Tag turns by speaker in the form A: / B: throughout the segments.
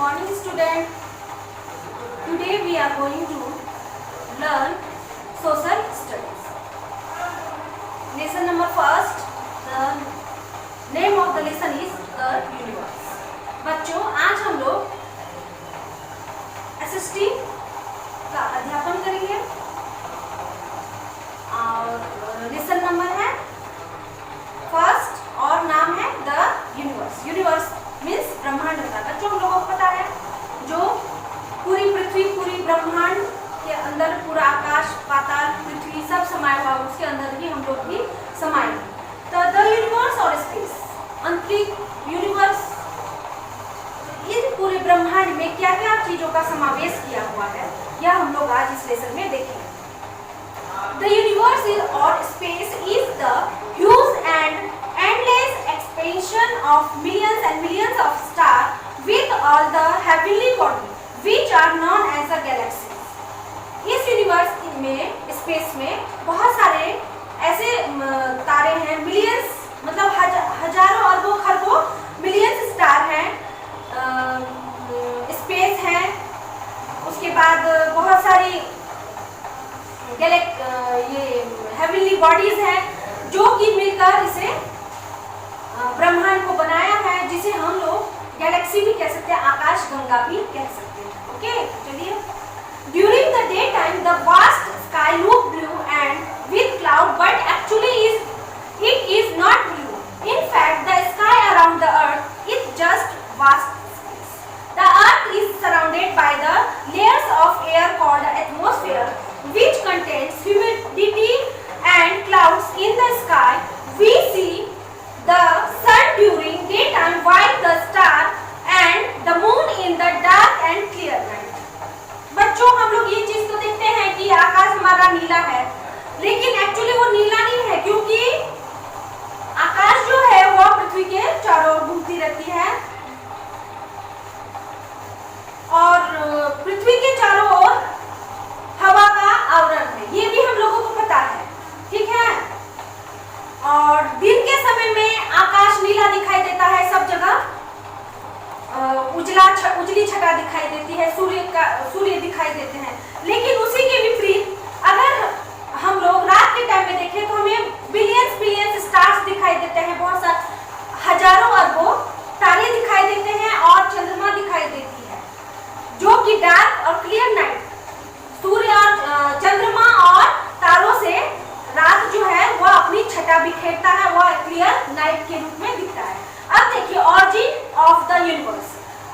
A: morning student. Today we are going to learn social studies. Lesson number first. The name of the lesson is the universe. बच्चों आज हम लोग SST का अध्यापन करेंगे और लेसन नंबर है फर्स्ट और नाम है द यूनिवर्स. यूनिवर्स मीन्स ब्रह्मांड होता है. बच्चों हम लोगों को पता है जो पूरी पृथ्वी पूरी ब्रह्मांड के अंदर पूरा आकाश पाताल पृथ्वी सब समाया हुआ उसके अंदर ही हम लोग भी समाये हैं. तो द यूनिवर्स और स्पेस अंतरिक्ष यूनिवर्स इस पूरे ब्रह्मांड में क्या क्या चीजों का समावेश किया हुआ है यह हम लोग आज इस लेसन में देखेंगे. The universe is or space is the huge and endless expansion of millions and millions of stars with all the heavenly bodies which are known as the galaxies. इस यूनिवर्स में स्पेस में बहुत सारे ऐसे तारे हैं मिलियंस मतलब हजारों अरबों खरबों मिलियंस स्टार हैं स्पेस है. उसके बाद बहुत सारी ये हेवनली बॉडीज हैं जो कि मिलकर इसे ब्रह्मांड को बनाया है जिसे हम लोग गैलेक्सी भी कह सकते हैं आकाश गंगा भी कह सकते हैं. ओके चलिए. During the day time the vast sky look blue and with cloud but actually it is not blue. In fact the sky around the earth is just vast. The earth is surrounded by the layers of air called atmosphere which contains humidity and clouds. In the sky we see the sun during daytime while the star and the moon in the dark and clear night. बच्चों हम लोग ये चीज तो देखते हैं कि आकाश हमारा नीला है लेकिन एक्चुअली वो नीला नहीं है क्योंकि आकाश जो है वो पृथ्वी के चारों ओर घूमती रहती है और पृथ्वी के चारों ओर हवा का आवरण है. ये भी हम लोगों को पता है. ठीक है. और दिन के समय में आकाश नीला दिखाई देता है सब जगह उजली छटा दिखाई देती है सूर्य दिखाई देते हैं. लेकिन उसी के विपरीत अगर हम लोग रात के टाइम में देखें तो हमें बिलियंस स्टार्स दिखाई देते हैं. बहुत सारे हजारों अरबों तारे दिखाई देते हैं और चंद्रमा दिखाई देती है जो कि डार्क और क्लियर नाइट सूर्य और चंद्रमा और तारों से रात जो है वह अपनी छटा बिखेरता है वह क्लियर नाइट के रूप में दिखता है. अब देखिए ऑरिजिन ऑफ द यूनिवर्स.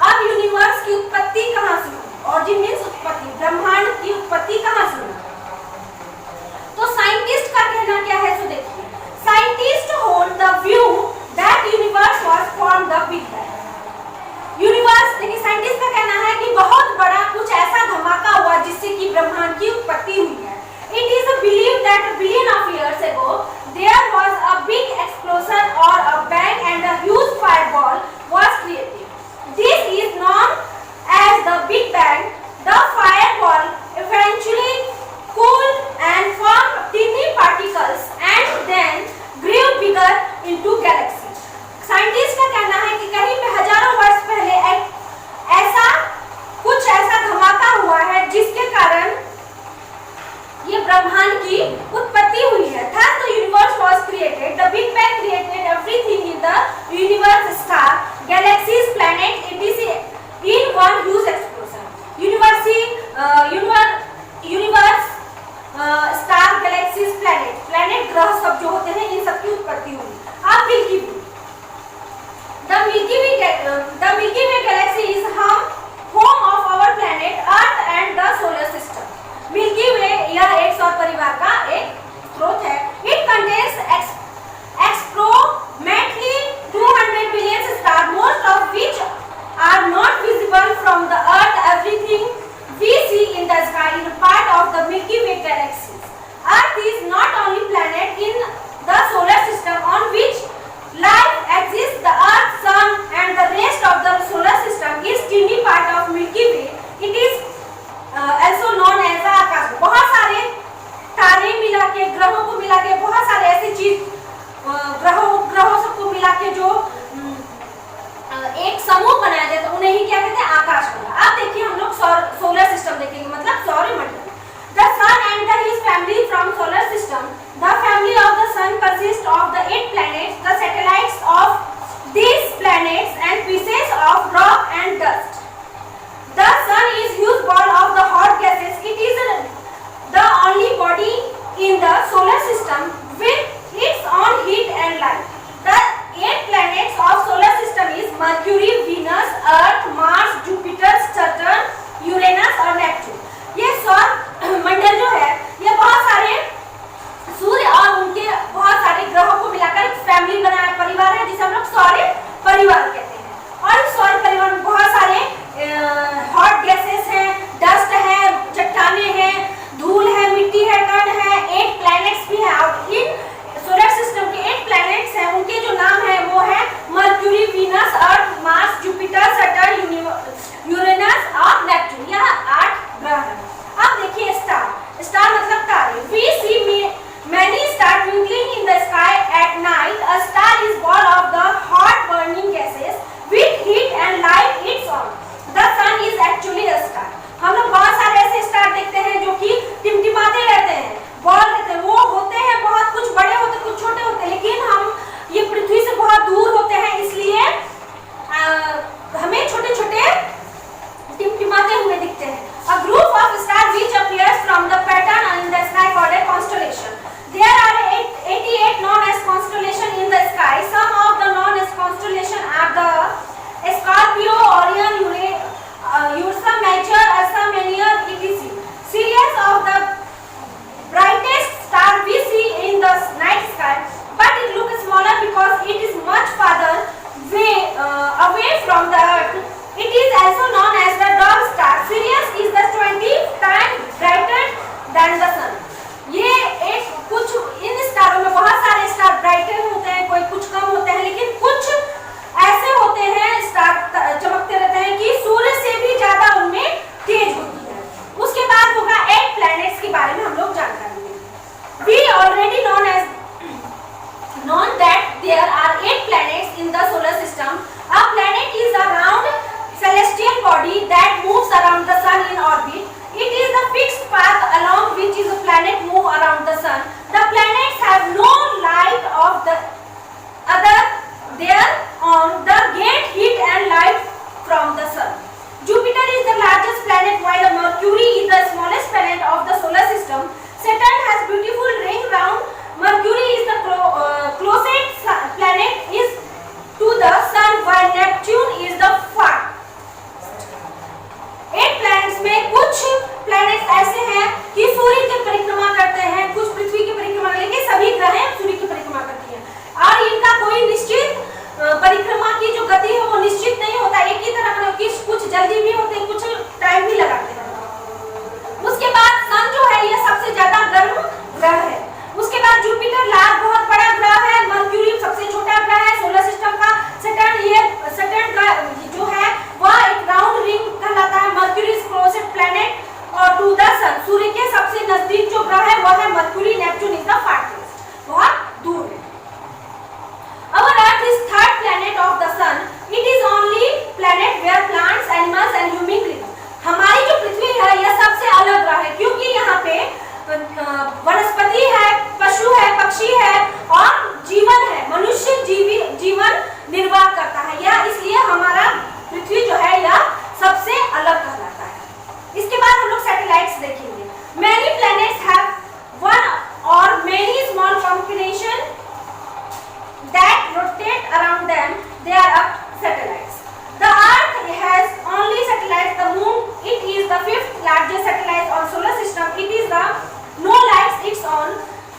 A: अब यूनिवर्स की उत्पत्ति कहाँ से हुई. ऑरिजिन मीन्स उत्पत्ति. ब्रह्मांड की उत्पत्ति कहाँ से हुई. तो साइंटिस्ट का कहना क्या है. तो देखिए scientist hold the view that universe was from the big bang. Universe देखिए साइंटिस्ट का कहना है कि बहुत बड़ा कुछ ऐसा धमाका हुआ जिससे कि ब्रह्मांड की उत्पत्ति हुई है. It is believe that a billion of years ago there was a big explosion or a bang and a huge fireball was created. This is known as the Big Bang. The fireball eventually cooled and formed tiny particles and then grew bigger into galaxies. Scientist का कहना है कि कहीं पे हजारों वर्ष पहले ऐसा धमाका हुआ है जिसके कारण ये ब्रह्मांड की उत्पत्ति हुई है. Thus the universe was created. The Big Bang created everything in the universe, star, galaxies, planet, etc. in one huge explosion. Star galaxies planet ग्रह सब जो होते हैं इन सब की उत्पत्ति हुई. अब milky way. The Milky Way galaxy is home of our planet Earth and the solar system. Milky Way यह एक सौर परिवार का एक स्रोत है. It contains approximately 200 billion stars, most of which are not visible from the Earth. Everything we see in the sky is part of the Milky Way galaxy. Earth is not only planet in the solar system on which life exists. The Earth, Sun and the rest of the solar system is tiny part of Milky Way. It is also known as the आकाश. बहुत सारे तारे मिला के ग्रहों को मिला के बहुत सारे ऐसी चीज ग्रहों सबको मिला के जो एक समूह बनाया जाता है उन्हें ही क्या कहते हैं आकाश. Scorpio, Orion, Ursa Major, Ursa Minor, etc. Sirius of the brightest star we see in the night sky, but it looks smaller because it is much farther away from the Earth. It is also known as the dog star. Sirius is the 20 times brighter than the sun. ये एक कुछ इन स्टारों में बहुत सारे star brighter होते हैं, कोई कुछ कम होते हैं, लेकिन कुछ ऐसे होते हैं स्टार चमकते रहते हैं कि सूर्य से भी ज्यादा उनमें तेज होती है। उसके बाद होगा 8 प्लैनेट्स के बारे में हम लोग जानकारी लेंगे। We already known that there are 8 planets in the solar system. A planet is a round celestial body that moves around the sun in orbit. It is the fixed path along which a planet moves around the sun. The planets have no light of the other there on the get heat and light from the sun. Jupiter is the largest planet while Mercury is the smallest planet of the solar system. Saturn has beautiful ring round. Mercury is the closest planet is to the sun while Neptune is the farthest. 8 planets में कुछ planets ऐसे हैं कि सूर्य की परिक्रमा करते हैं, कुछ पृथ्वी की परिक्रमा, लेकिन सभी ग्रह सूर्य की परिक्रमा करती हैं और इनका कोई निश्चित परिक्रमा की जो गति है वो निश्चित नहीं होता, एक ही तरह का, कुछ जल्दी भी होते हैं, कुछ टाइम भी लगाते हैं। उसके बाद सन जो है ये सबसे ज्यादा गर्म ग्रह है। उसके बाद जुपिटर लार्ज बहुत बड़ा ग्रह है, मर्क्यूरी सबसे छोटा ग्रह है सोलर सिस्टम का। सैटर्न का जो है वह एक राउंड रिंग कहलाता है। मर्क्यूरी इज क्लोजेस्ट प्लैनेट और टू द सन, सूर्य के सबसे नजदीक जो ग्रह है वह है mercury. Neptune is the farthest, बहुत दूर है। Our Earth is third planet of the sun. It is only planet where plants, animals and humans live. हमारी जो पृथ्वी है यह सबसे अलग ग्रह है क्योंकि यहाँ पे वनस्पति है, पशु है, पक्षी है और जीवन है, मनुष्य जीवन निर्वाह करता है। यह इसलिए हमारा पृथ्वी जो है यह सबसे अलग कहलाता है। इसके बाद हम लोग सैटेलाइट्स देखेंगे। Many planets have one or many small combination that rotate around them. They are satellites. The Earth has only satellites. The Moon, it is the 5th largest satellite on solar system. It is the no lights its own,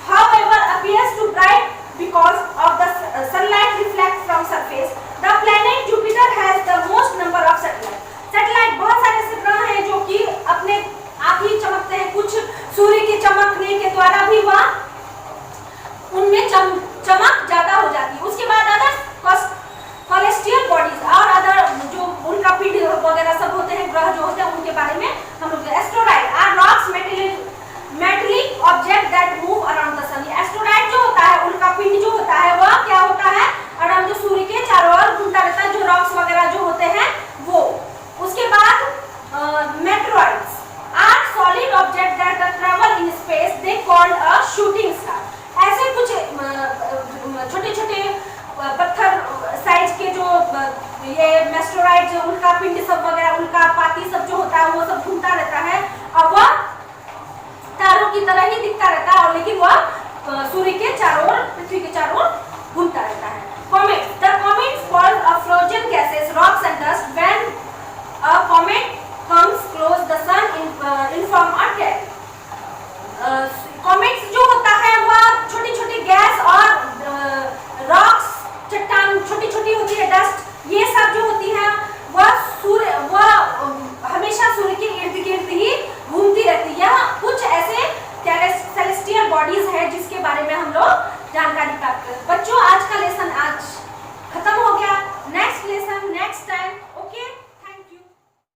A: however appears to bright because of the sunlight reflects from surface. The planet Jupiter has the most number of satellites. Satellite बहुत सारे ऐसे ग्रह हैं जो कि अपने आप ही चमकते हैं, कुछ सूर्य के चमकने के द्वारा भी वह उनमें चमक ज्यादा हो जाती है। उसके बाद अदर कोलेस्टियल बॉडीज और अदर जो उनका पिंड वगैरह सब होते हैं, ग्रह जो होते हैं उनके बारे में हम लोग asteroid are rocks metallic object that move around the sun. Asteroid जो होता है उनका पिंड जो